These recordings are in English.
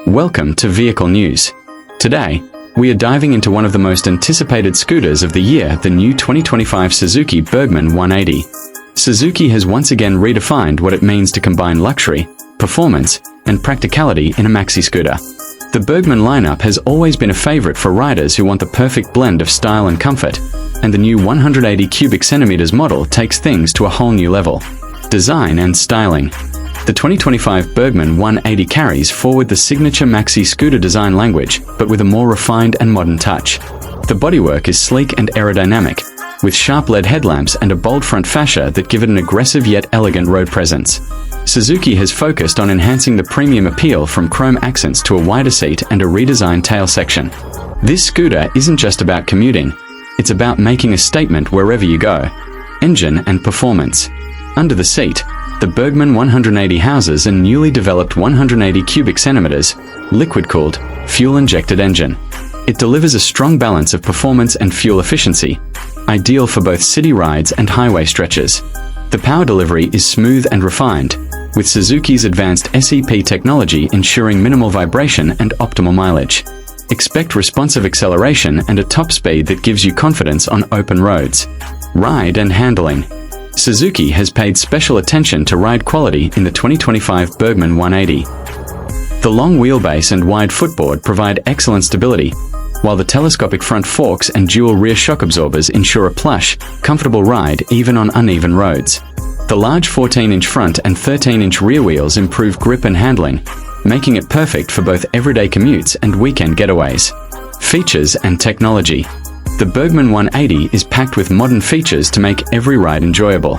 Welcome to Vehicle News. Today, we are diving into one of the most anticipated scooters of the year, the new 2025 Suzuki Burgman 180. Suzuki has once again redefined what it means to combine luxury, performance, and practicality in a maxi-scooter. The Burgman lineup has always been a favorite for riders who want the perfect blend of style and comfort, and the new 180 cubic centimeters model takes things to a whole new level. Design and styling. The 2025 Burgman 180 carries forward the signature maxi-scooter design language, but with a more refined and modern touch. The bodywork is sleek and aerodynamic, with sharp LED headlamps and a bold front fascia that give it an aggressive yet elegant road presence. Suzuki has focused on enhancing the premium appeal from chrome accents to a wider seat and a redesigned tail section. This scooter isn't just about commuting, it's about making a statement wherever you go. Engine and performance. Under the seat, the Burgman 180 houses a newly developed 180 cubic centimeters, liquid-cooled, fuel-injected engine. It delivers a strong balance of performance and fuel efficiency, ideal for both city rides and highway stretches. The power delivery is smooth and refined, with Suzuki's advanced SEP technology ensuring minimal vibration and optimal mileage. Expect responsive acceleration and a top speed that gives you confidence on open roads. Ride and handling. Suzuki has paid special attention to ride quality in the 2025 Burgman 180. The long wheelbase and wide footboard provide excellent stability, while the telescopic front forks and dual rear shock absorbers ensure a plush, comfortable ride even on uneven roads. The large 14-inch front and 13-inch rear wheels improve grip and handling, making it perfect for both everyday commutes and weekend getaways. Features and technology. The Burgman 180 is packed with modern features to make every ride enjoyable.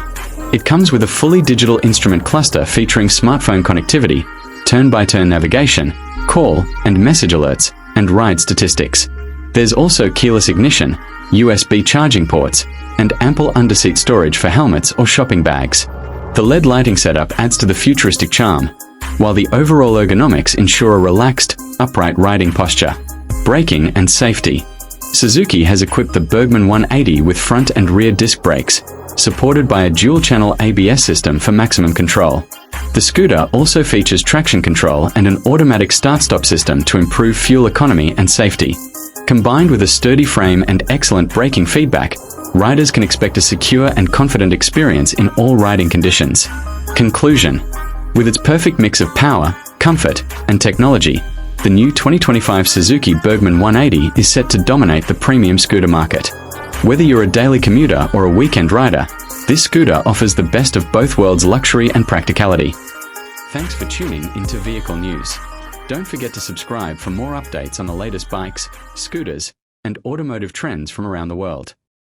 It comes with a fully digital instrument cluster featuring smartphone connectivity, turn-by-turn navigation, call and message alerts, and ride statistics. There's also keyless ignition, USB charging ports, and ample underseat storage for helmets or shopping bags. The LED lighting setup adds to the futuristic charm, while the overall ergonomics ensure a relaxed, upright riding posture. Braking and safety. Suzuki has equipped the Burgman 180 with front and rear disc brakes, supported by a dual-channel ABS system for maximum control. The scooter also features traction control and an automatic start-stop system to improve fuel economy and safety. Combined with a sturdy frame and excellent braking feedback, riders can expect a secure and confident experience in all riding conditions. Conclusion. With its perfect mix of power, comfort, and technology, the new 2025 Suzuki Burgman 180 is set to dominate the premium scooter market. Whether you're a daily commuter or a weekend rider, this scooter offers the best of both worlds, luxury and practicality. Thanks for tuning into Vehicle News. Don't forget to subscribe for more updates on the latest bikes, scooters, and automotive trends from around the world.